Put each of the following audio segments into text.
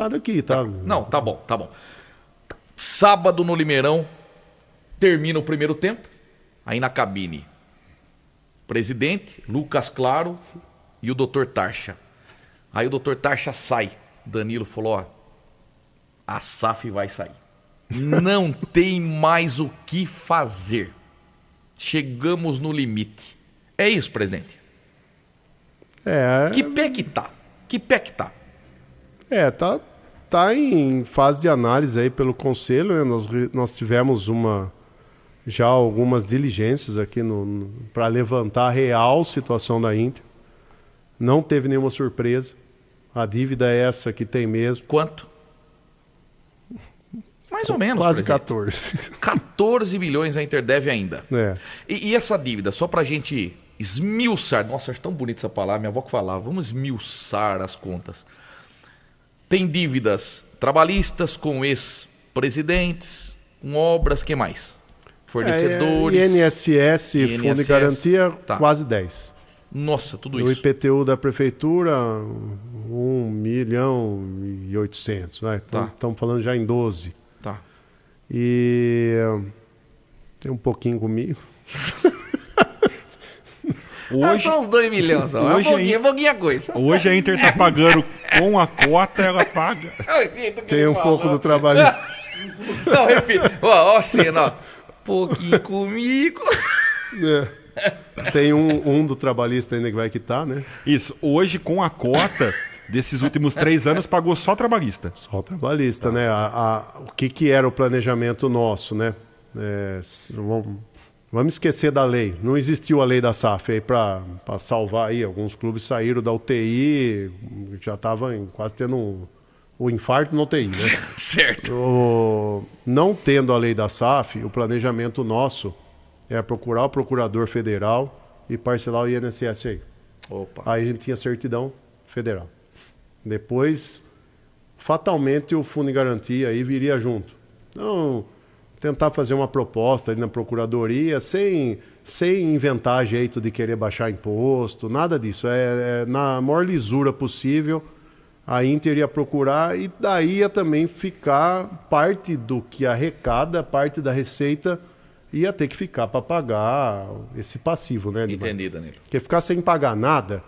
Nada aqui, tá? Não, tá bom, tá bom. Sábado no Limeirão, termina o primeiro tempo. Aí na cabine, presidente, Lucas Claro e o Dr. Tarcha. Aí o Dr. Tarcha sai. Danilo falou, ó, a SAF vai sair. Não tem mais o que fazer. Chegamos no limite. É isso, presidente? Que pé que tá? Que pé que tá? Tá em fase de análise aí pelo Conselho, né? Nós tivemos já algumas diligências aqui para levantar a real situação da Inter. Não teve nenhuma surpresa. A dívida é essa que tem mesmo. Quanto? Mais ou menos. Quase presidente. 14. 14 milhões a Inter deve ainda. É. E essa dívida, só pra gente esmiuçar. Nossa, acho tão bonita essa palavra. Minha avó que falava, vamos esmiuçar as contas. Tem dívidas trabalhistas com ex-presidentes, com obras, que mais? Fornecedores. INSS, Fundo de Garantia, tá. Quase 10. Nossa, tudo O isso. IPTU da Prefeitura, 1.800.000. Né? Estamos falando já em 12. Tá. E tem um pouquinho comigo. Hoje, são uns 2 milhões. Hoje pouquinha coisa. Hoje a Inter tá pagando com a cota, ela paga. Tem um pouco do trabalho. Não, repito. Ó, cena, ó. Pouquinho comigo. Tem um do trabalhista ainda que vai quitar, né? Isso. Hoje, com a cota desses últimos 3 anos, pagou só trabalhista. Só o trabalhista, né? O que era o planejamento nosso, né? Vamos esquecer da lei. Não existiu a lei da SAF aí para salvar aí. Alguns clubes saíram da UTI, já estavam quase tendo o infarto na UTI, né? Certo. Não tendo a lei da SAF, o planejamento nosso é procurar o procurador federal e parcelar o INSS aí. Opa. Aí a gente tinha certidão federal. Depois, fatalmente, o Fundo de Garantia aí viria junto. Então, tentar fazer uma proposta ali na procuradoria sem inventar jeito de querer baixar imposto, nada disso. Na maior lisura possível, a Inter ia procurar e daí ia também ficar parte do que arrecada, parte da receita ia ter que ficar para pagar esse passivo, né, Edmar? Entendi, Danilo. Porque ficar sem pagar nada,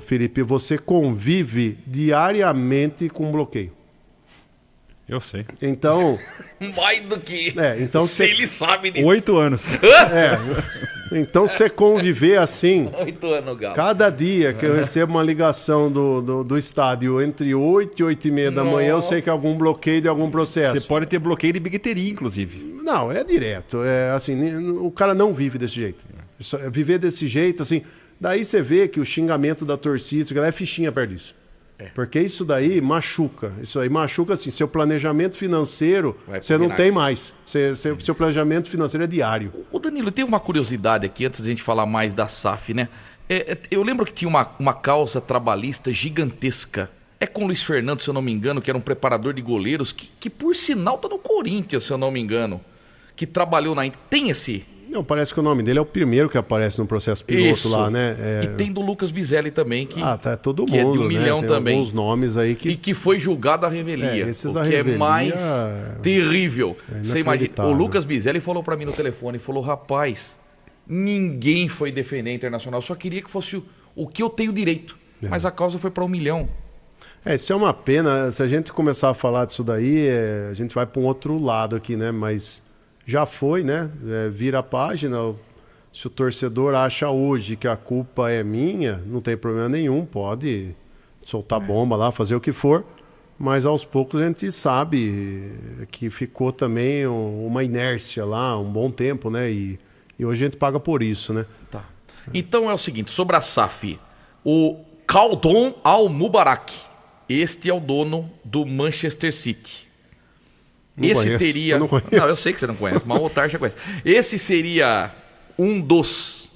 Felipe, você convive diariamente com bloqueio. Eu sei. Então... Mais do que... então se ele sabe disso. 8 anos. Então você conviver assim... 8 anos, Galo. Cada dia que eu recebo uma ligação do estádio entre 8 e 8h30 da manhã, eu sei que é algum bloqueio de algum processo. Você pode ter bloqueio de bilheteria, inclusive. Não, é direto. O cara não vive desse jeito. Viver desse jeito, assim... Daí você vê que o xingamento da torcida, é fichinha perto disso. Porque isso daí machuca. Isso aí machuca, assim, seu planejamento financeiro, você não tem mais. Seu planejamento financeiro é diário. O Danilo, tem uma curiosidade aqui, antes da gente falar mais da SAF, né? Eu lembro que tinha uma causa trabalhista gigantesca. É com o Luiz Fernando, se eu não me engano, que era um preparador de goleiros, que por sinal tá no Corinthians, se eu não me engano, que trabalhou na Inter. Tem esse... Não, parece que o nome dele é o primeiro que aparece no processo piloto. Isso. Lá, né? E tem do Lucas Biselli também, que todo mundo, é de 1 milhão tem também. Alguns nomes aí que... E que foi julgado à revelia. O que é mais terrível. Você imagina, o Lucas Biselli falou para mim no telefone, falou, rapaz, ninguém foi defender a Internacional, só queria que fosse o que eu tenho direito. Mas a causa foi para 1 milhão. Isso é uma pena. Se a gente começar a falar disso daí, a gente vai para um outro lado aqui, né? Mas... Já foi, né? Vira a página. Se o torcedor acha hoje que a culpa é minha, não tem problema nenhum, pode soltar bomba lá, fazer o que for. Mas aos poucos a gente sabe que ficou também uma inércia lá, um bom tempo, né? E hoje a gente paga por isso, né? Tá. Então é o seguinte, sobre a SAF, o Khaldun Al-Mubarak, este é o dono do Manchester City. Teria... Não, eu sei que você não conhece, mas o Tarcha conhece. Esse seria um dos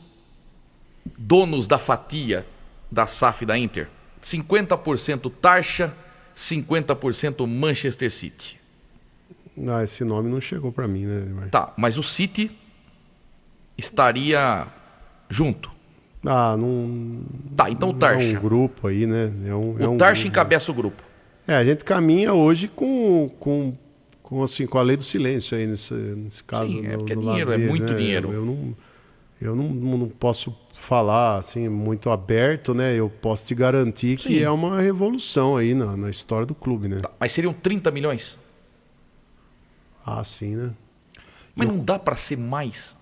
donos da fatia da SAF da Inter. 50% Tarcha, 50% Manchester City. Esse nome não chegou para mim, né? Tá, mas o City estaria junto. Não... Tá, então o Tarcha. É um grupo aí, né? O Tarcha encabeça o grupo. A gente caminha hoje assim, com a lei do silêncio aí nesse caso. Sim, porque é no dinheiro, Lavez, é muito né? dinheiro. Eu não posso falar assim muito aberto, né? Eu posso te garantir Sim. que é uma revolução aí na história do clube, né? Tá, mas seriam 30 milhões? Ah, sim, né? Mas não dá para ser mais?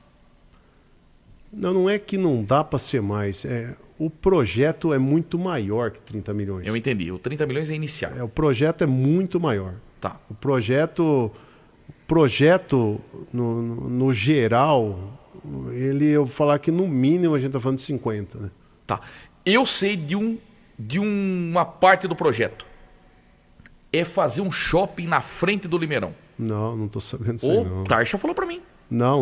Não é que não dá para ser mais. O projeto é muito maior que 30 milhões. Eu entendi. O 30 milhões é inicial. O projeto é muito maior. Tá. O projeto no geral, eu vou falar que no mínimo a gente está falando de 50, né? Tá. Eu sei de uma parte do projeto. É fazer um shopping na frente do Limeirão. Não estou sabendo disso aí, não. O Tarcha falou para mim. Não,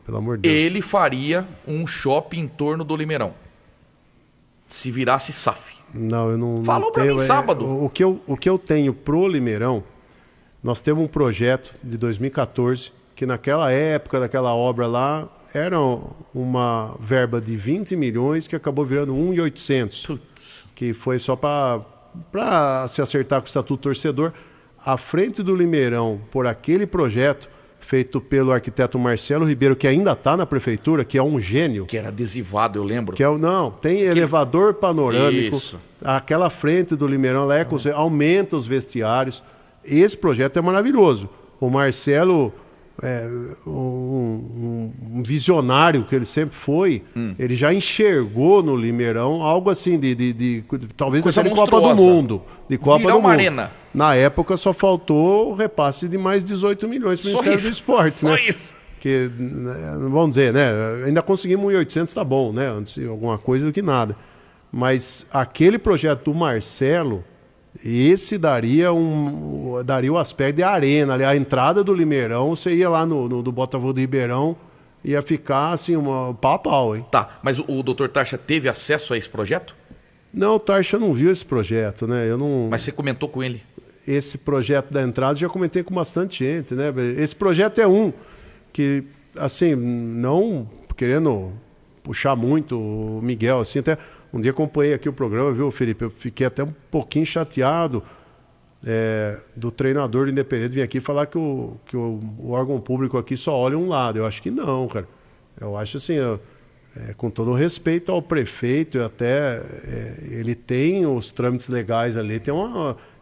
pelo amor de Deus. Ele faria um shopping em torno do Limeirão. Se virasse SAF. Não, eu não. Falou para mim sábado. O que eu tenho pro Limeirão, nós temos um projeto de 2014, que naquela época daquela obra lá, era uma verba de 20 milhões que acabou virando 1.800. Que foi só para se acertar com o Estatuto Torcedor. À frente do Limeirão, por aquele projeto feito pelo arquiteto Marcelo Ribeiro, que ainda está na prefeitura, que é um gênio. Que era adesivado, eu lembro. Tem elevador panorâmico. Isso. Aquela frente do Limeirão, ela aumenta os vestiários. Esse projeto é maravilhoso. O Marcelo, um visionário que ele sempre foi, ele já enxergou no Limeirão algo assim de talvez coisa de Copa do Mundo. De Copa Virar do uma Mundo. arena. Na época só faltou o repasse de mais 18 milhões para o Ministério do Esporte, né? Só isso. Que, vamos dizer, né? Ainda conseguimos 1.800, tá bom, né? Antes alguma coisa do que nada. Mas aquele projeto do Marcelo, esse daria o aspecto de arena. Ali, a entrada do Limeirão, você ia lá do Botafogo do Ribeirão, ia ficar assim, pau a pau, hein? Tá, mas o Dr. Tarcha teve acesso a esse projeto? Não, o Tarcha não viu esse projeto, né? Mas você comentou com ele? Esse projeto da entrada, já comentei com bastante gente, né? Esse projeto é um que, assim, não querendo puxar muito o Miguel, assim, até um dia acompanhei aqui o programa, viu, Felipe? Eu fiquei até um pouquinho chateado do treinador do Independente vir aqui falar que o órgão público aqui só olha um lado. Eu acho que não, cara. Eu acho assim, com todo o respeito ao prefeito, ele tem os trâmites legais ali,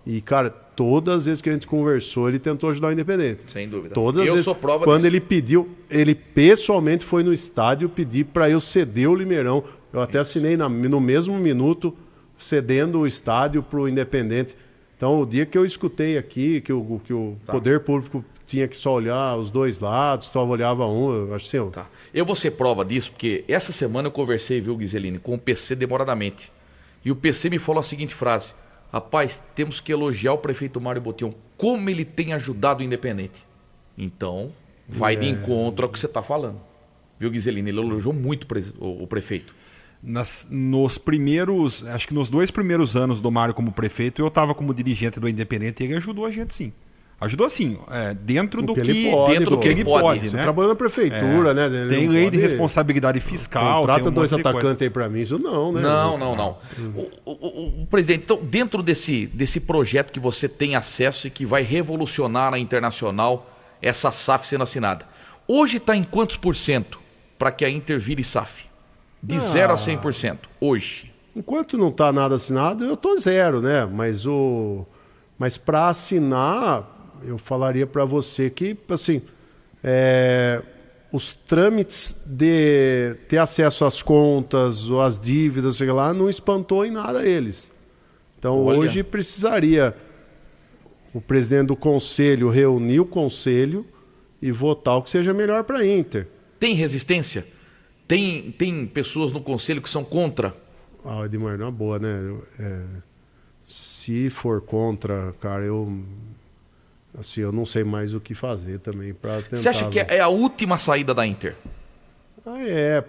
e, cara, todas as vezes que a gente conversou, ele tentou ajudar o Independente. Sem dúvida. Todas as vezes. Sou prova quando disso. ele pediu, ele pessoalmente foi no estádio pedir para eu ceder o Limeirão. Eu até assinei no mesmo minuto, cedendo o estádio para o Independente. Então, o dia que eu escutei aqui que o poder público tinha que só olhar os dois lados, só olhava um, eu acho assim... Tá. Eu vou ser prova disso, porque essa semana eu conversei, viu, Ghiseline, com o PC demoradamente. E o PC me falou a seguinte frase: rapaz, temos que elogiar o prefeito Mário Botion, como ele tem ajudado o Independente. Então, vai de encontro ao que você está falando. Viu, Ghiseline? Ele elogiou muito o prefeito. Nos primeiros, acho que nos 2 primeiros anos do Mário como prefeito, eu estava como dirigente do Independente e ele ajudou a gente, sim. Ajudou assim, dentro do que ele pode, né? Você trabalha na prefeitura, né? Tem lei de responsabilidade fiscal. Contrata 2 atacantes aí para mim, isso não, né? Não. O presidente, então, dentro desse projeto que você tem acesso e que vai revolucionar a Internacional, essa SAF sendo assinada, hoje está em quantos % para que a Inter vire SAF? De 0 a 100%, hoje. Enquanto não está nada assinado, eu tô 0, né? Mas para assinar, eu falaria para você que, assim, os trâmites de ter acesso às contas ou às dívidas, sei lá, não espantou em nada eles. Então, hoje precisaria o presidente do conselho reunir o conselho e votar o que seja melhor para a Inter. Tem resistência? Tem pessoas no conselho que são contra? Edmar, não é boa, né? Se for contra, cara, eu não sei mais o que fazer também para tentar. Você acha que é a última saída da Inter?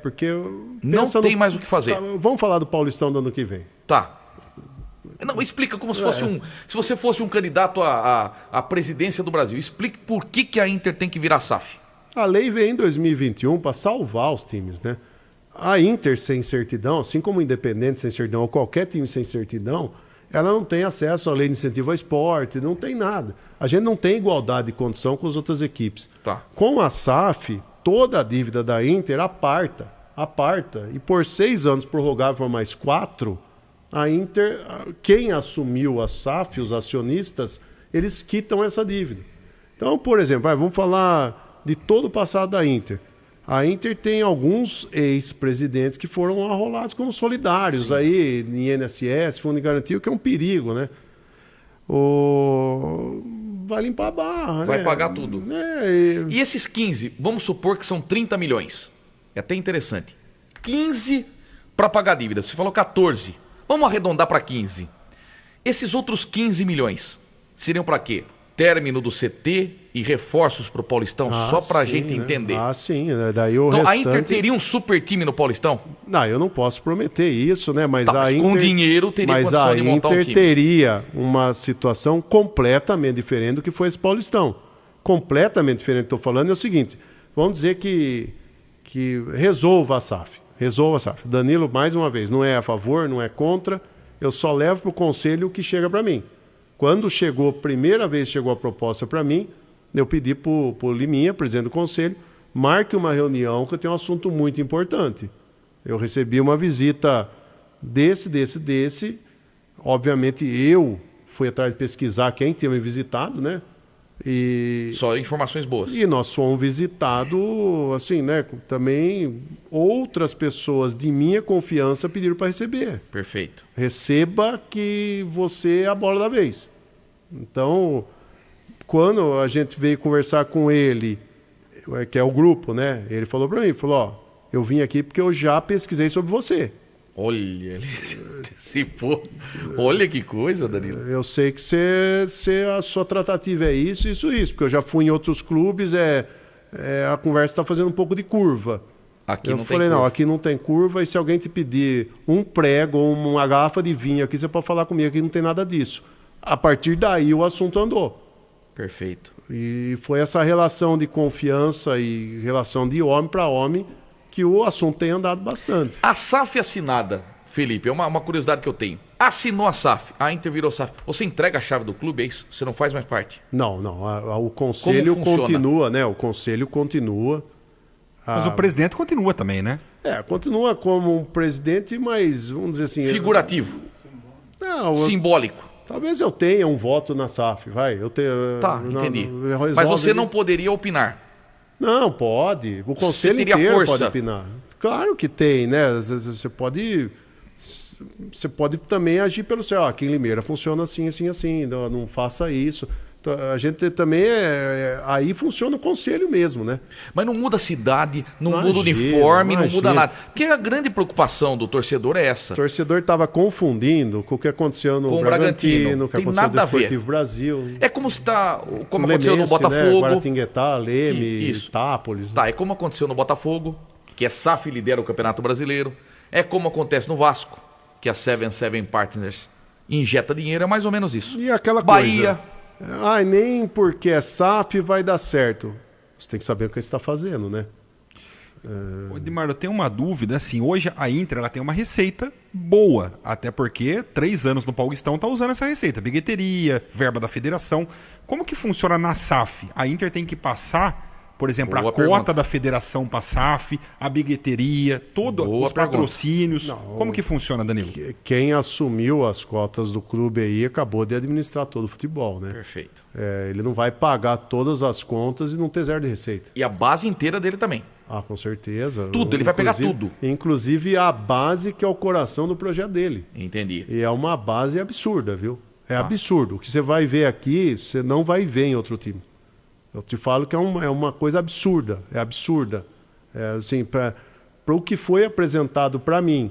Porque... Não tem mais o que fazer. Vamos falar do Paulistão do ano que vem. Tá. Não, explica como se fosse se você fosse um candidato à presidência do Brasil. Explique por que a Inter tem que virar SAF. A lei veio em 2021 para salvar os times, né? A Inter sem certidão, assim como o Independente sem certidão, ou qualquer time sem certidão, ela não tem acesso à lei de incentivo ao esporte, não tem nada. A gente não tem igualdade de condição com as outras equipes. Tá. Com a SAF, toda a dívida da Inter aparta. E por 6 anos prorrogável por mais 4, a Inter, quem assumiu a SAF, os acionistas, eles quitam essa dívida. Então, por exemplo, vamos falar de todo o passado da Inter. A Inter tem alguns ex-presidentes que foram arrolados como solidários. Sim. Aí, em INSS, Fundo de Garantia, o que é um perigo, né? Vai limpar a barra, vai né? pagar tudo. E esses 15, vamos supor que são 30 milhões. É até interessante. 15 para pagar a dívida. Você falou 14. Vamos arredondar para 15. Esses outros 15 milhões seriam para quê? Término do CT e reforços para o Paulistão, só para a gente entender. Sim. Daí o então, restante... a Inter teria um super time no Paulistão? Não, eu não posso prometer isso, né? Mas, mas com dinheiro teria condição de montar um time. Mas a Inter teria uma situação completamente diferente do que foi esse Paulistão. Completamente diferente. Estou falando é o seguinte, vamos dizer que resolva a SAF. Danilo, mais uma vez, não é a favor, não é contra. Eu só levo para o conselho o que chega para mim. Quando chegou, primeira vez chegou a proposta para mim, eu pedi para o Liminha, presidente do conselho, marque uma reunião que eu tenho um assunto muito importante. Eu recebi uma visita desse. Obviamente eu fui atrás de pesquisar quem tinha me visitado, né? Só informações boas. E nós fomos visitados, assim, né? Também outras pessoas de minha confiança pediram para receber. Perfeito. Receba que você é a bola da vez. Então, quando a gente veio conversar com ele, que é o grupo, né? Ele falou para mim, eu vim aqui porque eu já pesquisei sobre você. Olha, ele se antecipou. Olha que coisa, Danilo. Eu sei que a sua tratativa é isso, porque eu já fui em outros clubes, a conversa está fazendo um pouco de curva. Aqui eu não falei, tem curva. Aqui não tem curva, e se alguém te pedir um prego ou uma garrafa de vinho aqui, você pode falar comigo, aqui não tem nada disso. A partir daí o assunto andou. Perfeito. E foi essa relação de confiança e relação de homem para homem que o assunto tem andado bastante. A SAF assinada, Felipe, é uma curiosidade que eu tenho. Assinou a SAF, a Inter virou SAF. Você entrega a chave do clube, é isso? Você não faz mais parte? Não. O conselho continua, né? O conselho continua. Mas o presidente continua também, né? Continua como um presidente, mas vamos dizer assim... Figurativo. Simbólico. Talvez eu tenha um voto na SAF, vai. Entendi. Mas você não poderia opinar? Não, pode. O conselho inteiro força. Pode opinar. Claro que tem, né? Você pode também agir pelo céu. Aqui em Limeira funciona assim. Não faça isso. A gente também aí funciona o conselho mesmo, né? Mas não muda a cidade, não muda o uniforme, não muda nada. Porque a grande preocupação do torcedor é essa. O torcedor estava confundindo com o que aconteceu no Bragantino, o que aconteceu no Esportivo Brasil. É como aconteceu no Botafogo. Né? Guaratinguetá, Leme, Itápolis. É como aconteceu no Botafogo, que a SAF lidera o Campeonato Brasileiro. É como acontece no Vasco, que a 77 Partners injeta dinheiro, é mais ou menos isso. E aquela Bahia... nem porque é SAF vai dar certo. Você tem que saber o que você está fazendo, né? Edmar, eu tenho uma dúvida. Assim, hoje a Inter ela tem uma receita boa. Até porque 3 anos no Paulistão está usando essa receita. Bilheteria, verba da federação. Como que funciona na SAF? A Inter tem que passar... Por exemplo, a cota da federação para a SAF, a bilheteria, todos os patrocínios. Como que funciona, Danilo? Quem assumiu as cotas do clube aí acabou de administrar todo o futebol, né? Perfeito. Ele não vai pagar todas as contas e não ter zero de receita. E a base inteira dele também. Com certeza. Tudo, ele vai pegar tudo. Inclusive a base que é o coração do projeto dele. Entendi. E é uma base absurda, viu? Absurdo. O que você vai ver aqui, você não vai ver em outro time. Eu te falo que é uma coisa absurda, absurda. Assim, para o que foi apresentado para mim.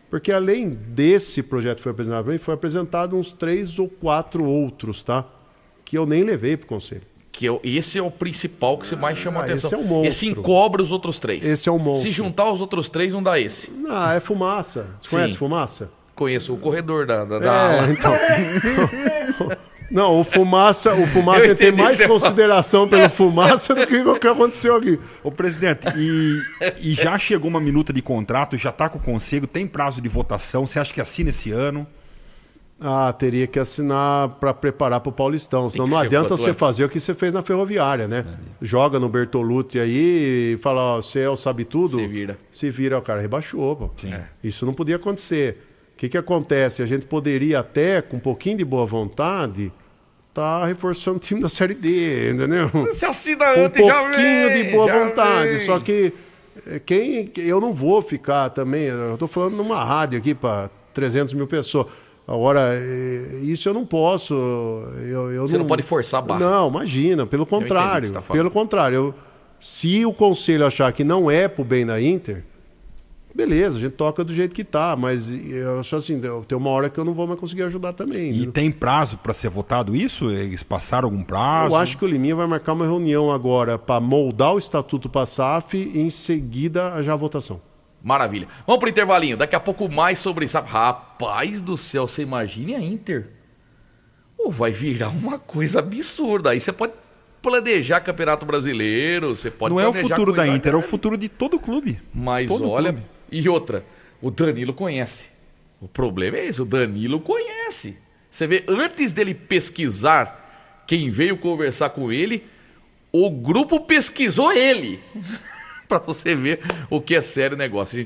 Porque além desse projeto que foi apresentado para mim, foi apresentado uns 3 ou 4 outros, tá? Que eu nem levei para o conselho. Esse é o principal que você mais chama a atenção. Esse é o monstro. Esse encobre os outros 3. Esse é o monstro. Se juntar os outros 3, não dá esse. É fumaça. Você conhece fumaça? Conheço o corredor da ala. Então... Não, o Fumaça tem mais consideração pelo Fumaça do que o que aconteceu aqui. Ô, presidente, e já chegou uma minuta de contrato, já está com o conselho, tem prazo de votação, você acha que assina esse ano? Teria que assinar para preparar para o Paulistão. Senão Tem que não ser adianta quanto você antes. fazer o que você fez na Ferroviária, né? Joga no Bertolucci aí e fala, ó, você sabe tudo. Se vira. Se vira, o cara rebaixou, pô. É. Isso não podia acontecer. O que acontece? A gente poderia até, com um pouquinho de boa vontade, tá reforçando o time da Série D, entendeu? Você assina Um antes já pouquinho vem, de boa já vontade. vem. Só que eu não vou ficar também. Eu estou falando numa rádio aqui para 300 mil pessoas. Agora, isso eu não posso. Você não pode forçar a barra. Não, imagina. Pelo entendi o que contrário. você tá falando. Pelo contrário. Se o conselho achar que não é pro bem da Inter, beleza, a gente toca do jeito que tá. Mas eu acho assim, tem uma hora que eu não vou mais conseguir ajudar também. E entendeu? tem prazo para ser votado isso? Eles passaram algum prazo? Eu acho que o Liminha vai marcar uma reunião agora para moldar o estatuto para a SAF e em seguida já a votação. Maravilha. Vamos pro intervalinho. Daqui a pouco mais sobre isso. Rapaz do céu, você imagine a Inter. Vai virar uma coisa absurda. Aí você pode planejar Campeonato Brasileiro, você pode Não é o planejar futuro da coisa Inter, é o grande. futuro de todo clube. Mas Todo olha, clube. e outra, o Danilo conhece. O problema é esse, o Danilo conhece. Você vê, antes dele pesquisar quem veio conversar com ele, o grupo pesquisou ele. Pra você ver o que é sério o negócio.